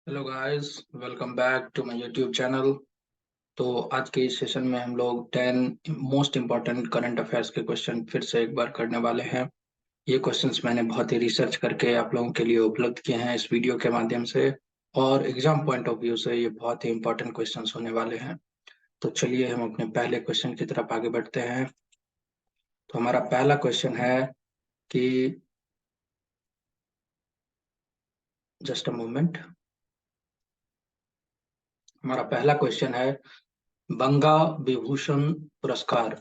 Hello guys, welcome back to my YouTube channel. तो आज के इस सेशन में हम लोग 10 मोस्ट इम्पॉर्टेंट करंट अफेयर्स के क्वेश्चन फिर से एक बार करने वाले हैं। ये क्वेश्चंस मैंने बहुत ही रिसर्च करके आप लोगों के लिए उपलब्ध किए हैं इस वीडियो के माध्यम से, और एग्जाम पॉइंट ऑफ व्यू से ये बहुत ही इम्पोर्टेंट क्वेश्चंस होने वाले हैं। तो चलिए हम अपने पहले क्वेश्चन की तरफ आगे बढ़ते हैं। तो हमारा पहला क्वेश्चन है कि जस्ट अ मोमेंट। हमारा पहला क्वेश्चन है, बंगा विभूषण पुरस्कार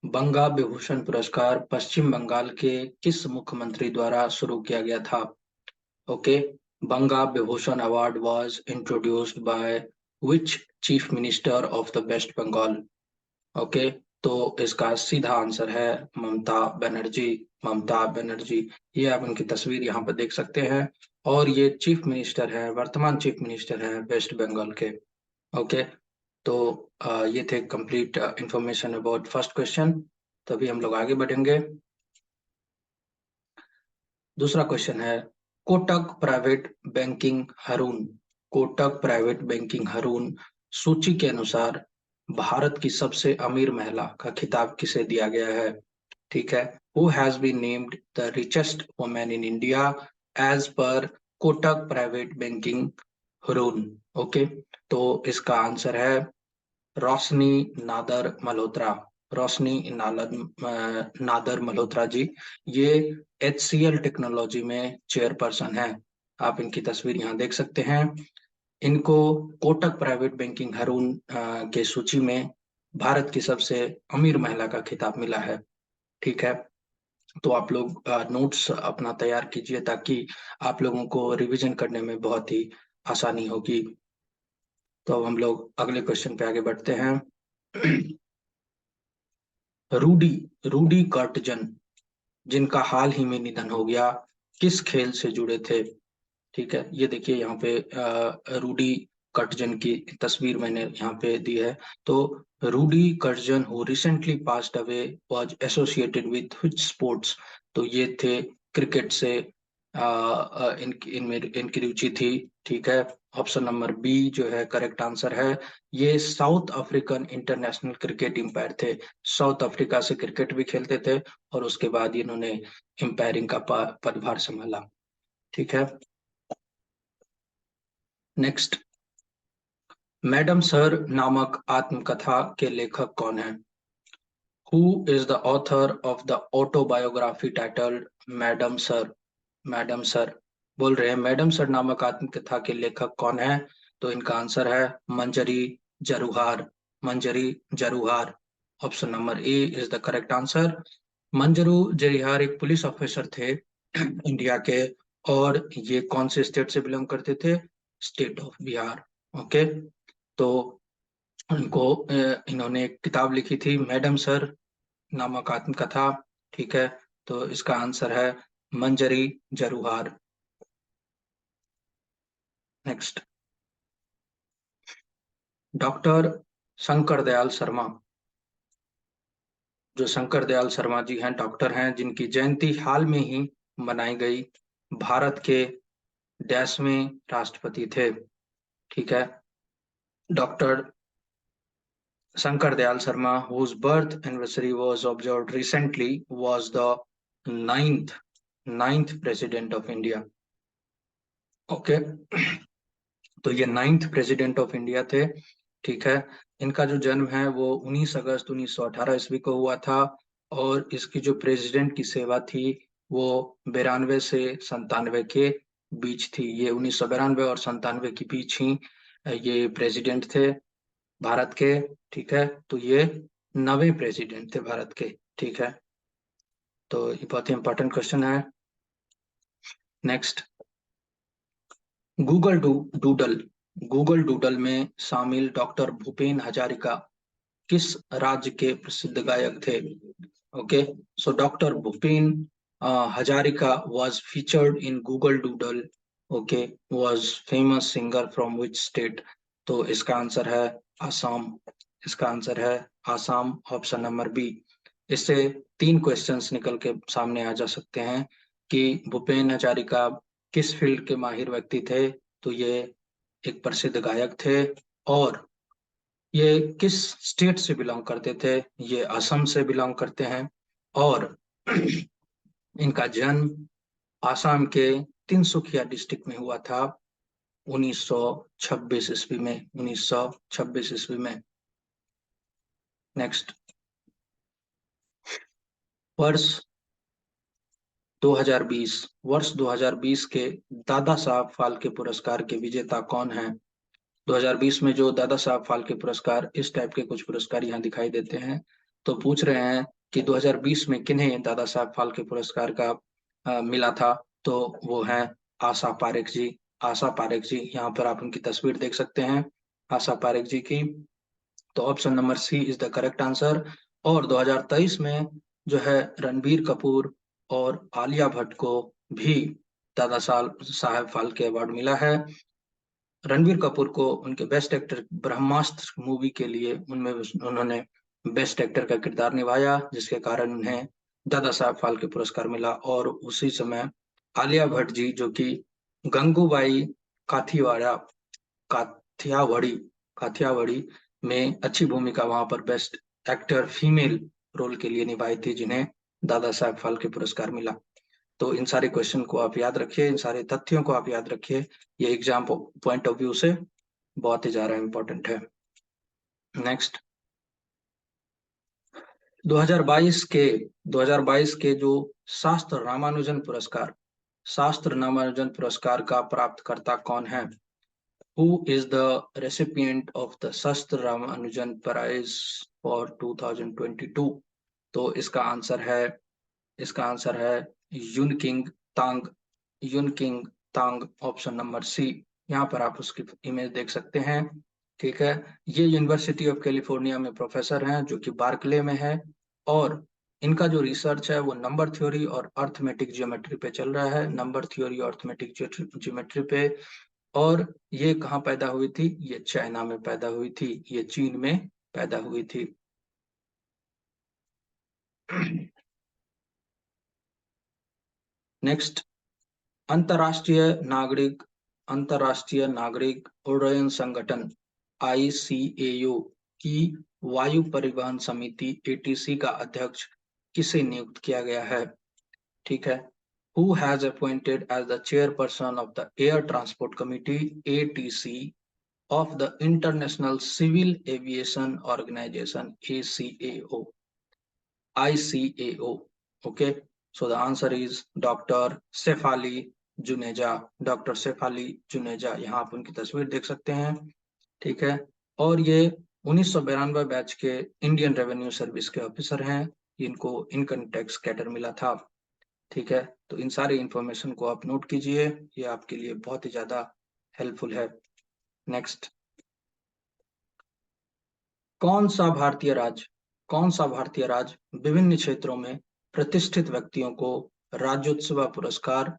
बंगा विभूषण पुरस्कार पश्चिम बंगाल के किस मुख्यमंत्री द्वारा शुरू किया गया था? Okay. Banga Vibhushan award was introduced by which chief minister of the West Bengal? Okay. तो इसका सीधा आंसर है ममता बनर्जी। ममता बनर्जी, ये आप इनकी तस्वीर यहाँ पर देख सकते हैं, और ये चीफ मिनिस्टर है, वर्तमान चीफ मिनिस्टर है वेस्ट बंगाल के। ओके। तो ये थे complete information about first question. तभी हम लोग आगे बढ़ेंगे। दूसरा क्वेश्चन है, कोटक प्राइवेट बैंकिंग हारून कोटक प्राइवेट बैंकिंग हारून सूची के अनुसार भारत की सबसे अमीर महिला का खिताब किसे दिया गया है? ठीक है। Who has been named the richest women in India as per Kotak private banking Hurun? Okay. तो इसका आंसर है रोशनी नादर मल्होत्रा। रोशनी नादर मल्होत्रा जी, ये HCL टेक्नोलॉजी में चेयरपर्सन है। आप इनकी तस्वीर यहाँ देख सकते हैं। इनको कोटक प्राइवेट बैंकिंग हारून के सूची में भारत की सबसे अमीर महिला का खिताब मिला है। ठीक है। तो आप लोग नोट्स अपना तैयार कीजिए ताकि आप लोगों को रिवीजन करने में बहुत ही आसानी होगी। तो अब हम लोग अगले क्वेश्चन पे आगे बढ़ते हैं। रूडी रूडी कर्टजन, जिनका हाल ही में निधन हो गया, किस खेल से जुड़े थे? ठीक है। ये देखिए यहाँ पे रूडी कर्टजन की तस्वीर मैंने यहाँ पे दी है। तो Rudy Koertzen who recently passed away was associated with which sports? तो ये थे क्रिकेट से इनकी रुचि थी। ठीक है। ऑप्शन नंबर बी जो है करेक्ट आंसर है। ये South African international cricket umpire थे। साउथ अफ्रीका से क्रिकेट भी खेलते थे, और उसके बाद इन्होंने एम्पायरिंग का पदभार संभाला। ठीक है। नेक्स्ट, मैडम सर नामक आत्मकथा के लेखक कौन है? Who is the author of the autobiography titled madam sir? Madam sir, बोल रहे हैं मैडम सर नामक आत्मकथा के लेखक कौन है? तो इनका आंसर है Manjari Jaruhar. Manjari Jaruhar, option number A is the correct answer. Manjari Jaruhar एक पुलिस ऑफिसर थे इंडिया के, और ये कौन से स्टेट से बिलोंग करते थे? State of Bihar. ओके। तो उनको इन्होंने एक किताब लिखी थी मैडम सर नामक आत्मकथा। ठीक है। तो इसका आंसर है मंजरी जरूहार। नेक्स्ट, डॉक्टर शंकर दयाल शर्मा, जो शंकर दयाल शर्मा जी हैं, डॉक्टर हैं, जिनकी जयंती हाल में ही मनाई गई, भारत के डैशवें राष्ट्रपति थे? ठीक है। Doctor Shankar Dayal Sharma whose birth anniversary was observed recently was the ninth ninth president of India. Okay. तो ये 9th प्रेसिडेंट ऑफ इंडिया थे। ठीक है। इनका जो जन्म है वो 19 अगस्त 1918 ईस्वी को हुआ था, और इसकी जो प्रेसिडेंट की सेवा थी वो 92 से 97 के बीच थी। ये 1992 और 97 के बीच ही ये प्रेसिडेंट थे भारत के। ठीक है। तो ये 9वें प्रेसिडेंट थे भारत के। ठीक है। तो ये बहुत ही इंपॉर्टेंट क्वेश्चन है। Next, Google doodle Google doodle में शामिल डॉक्टर भूपेन हजारिका किस राज्य के प्रसिद्ध गायक थे? Okay. So doctor Bhupen Hazarika was featured in Google Doodle. Okay. was famous singer from which state? तो इसका आंसर है आसाम। इसका आंसर है आसाम, ऑप्शन नंबर बी। इससे 3 क्वेश्चंस निकल के सामने आ जा सकते हैं कि भूपेन हजारिका किस फील्ड के माहिर व्यक्ति थे? तो ये एक प्रसिद्ध गायक थे और ये किस स्टेट से बिलोंग करते थे? ये असम से बिलोंग करते हैं और इनका जन्म आसाम के तिनसुकिया डिस्ट्रिक्ट में हुआ था 1926 ईस्वी में। 1926 ईस्वी में। नेक्स्ट, वर्ष 2020, वर्ष 2020 के दादा साहब फाल्के पुरस्कार के विजेता कौन हैं? 2020 में जो दादा साहब फाल्के पुरस्कार, इस टाइप के कुछ पुरस्कार यहाँ दिखाई देते हैं। तो पूछ रहे हैं कि 2020 में किन्हें दादा साहब फाल्के पुरस्कार का मिला था? तो वो हैं आशा पारेख जी। आशा पारेख जी, यहाँ पर आप उनकी तस्वीर देख सकते हैं, आशा पारेख जी की। तो option number C is the correct answer. और 2023 में जो है रणबीर कपूर और आलिया भट्ट को भी दादा साहब फाल्के अवार्ड मिला है। रणबीर कपूर को उनके बेस्ट एक्टर ब्रह्मास्त्र मूवी के लिए उनमें उन्होंने बेस्ट एक्टर का किरदार निभाया, जिसके कारण उन्हें दादा साहब फाल्के पुरस्कार मिला। और उसी समय आलिया भट्ट जी, जो कि गंगूबाई काठियावाड़ काठियावाड़ी काठियावाड़ी में अच्छी भूमिका वहां पर बेस्ट एक्टर फीमेल रोल के लिए निभाई थी, जिन्हें दादा साहब फाल्के पुरस्कार मिला। तो इन सारे क्वेश्चन को आप याद रखिए, इन सारे तथ्यों को आप याद रखिए, ये एग्जाम पॉइंट ऑफ व्यू से बहुत ही ज्यादा इंपॉर्टेंट है। नेक्स्ट, 2022 के जो शास्त्र रामानुजन पुरस्कार, शास्त्र रामानुजन पुरस्कार का प्राप्तकर्ता कौन है? Who is the recipient of the Shastra Ramanujan Prize for 2022? तो इसका आंसर है युन किंग तांग। युन किंग तांग, ऑप्शन नंबर सी। यहाँ पर आप उसकी इमेज देख सकते हैं। ठीक है, ये यूनिवर्सिटी ऑफ कैलिफोर्निया में प्रोफेसर हैं, जो कि बार्कले में है। और इनका जो रिसर्च है वो नंबर थ्योरी और अर्थमेटिक जियोमेट्री पे चल रहा है। नंबर थ्योरी और अर्थमेटिक जियोमेट्री पे। और ये कहाँ पैदा हुई थी? ये चाइना में पैदा हुई थी, ये चीन में पैदा हुई थी। नेक्स्ट, अंतरराष्ट्रीय नागरिक अंतरराष्ट्रीय नागरिक उड्डयन संगठन ICAO की वायु परिवहन समिति ATC का अध्यक्ष किसे नियुक्त किया गया है? ठीक है, who has appointed as the chairperson of the Air Transport Committee ATC of the International Civil Aviation Organization ICAO. Okay, so the answer is Dr. Sefali Juneja. Doctor Shefali Juneja, यहाँ आप उनकी तस्वीर देख सकते हैं। ठीक है, और ये 1992 बैच के इंडियन रेवेन्यू सर्विस के ऑफिसर हैं, इनको इनकम टैक्स कैडर मिला था। ठीक है, तो इन सारी इंफॉर्मेशन को आप नोट कीजिए, ये आपके लिए बहुत ही ज्यादा हेल्पफुल है। नेक्स्ट, कौन सा भारतीय राज्य विभिन्न क्षेत्रों में प्रतिष्ठित व्यक्तियों को राज्योत्सव पुरस्कार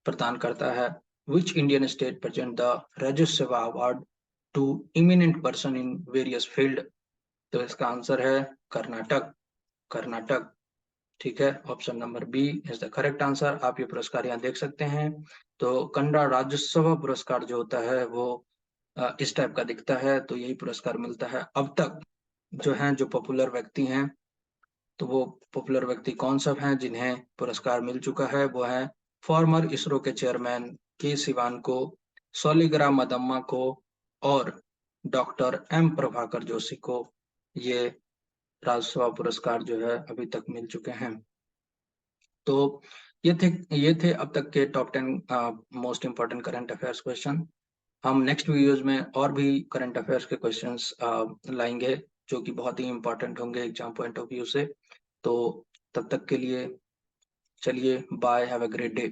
प्रदान करता है? Which Indian state present the Rajyotsava award to eminent person in various field? तो इसका आंसर है कर्नाटक। कर्नाटक। ठीक है, option number B is the correct answer. आप ये पुरस्कार यहाँ देख सकते हैं। तो कन्नड़ राज्योत्सव पुरस्कार जो होता है वो इस टाइप का दिखता है। तो यही पुरस्कार मिलता है अब तक। जो हैं, जो पॉपुलर व्यक्ति हैं, तो वो पॉपुलर व्यक्ति कौन सब हैं जिन्हें पुरस्कार मिल चुका है? वो है फॉर्मर इसरो के चेयरमैन के सिवान को, सोलिग्रा मदम्मा को और डॉक्टर M प्रभाकर जोशी को ये राज्यसभा पुरस्कार जो है अभी तक मिल चुके हैं। तो ये थे अब तक के top 10 most important current affairs question. हम नेक्स्ट वीडियोज में और भी करंट अफेयर्स के क्वेश्चंस लाएंगे, जो कि बहुत ही इंपॉर्टेंट होंगे एग्जाम पॉइंट ऑफ व्यू से। तो तब तक के लिए चलिए, bye, have a great day.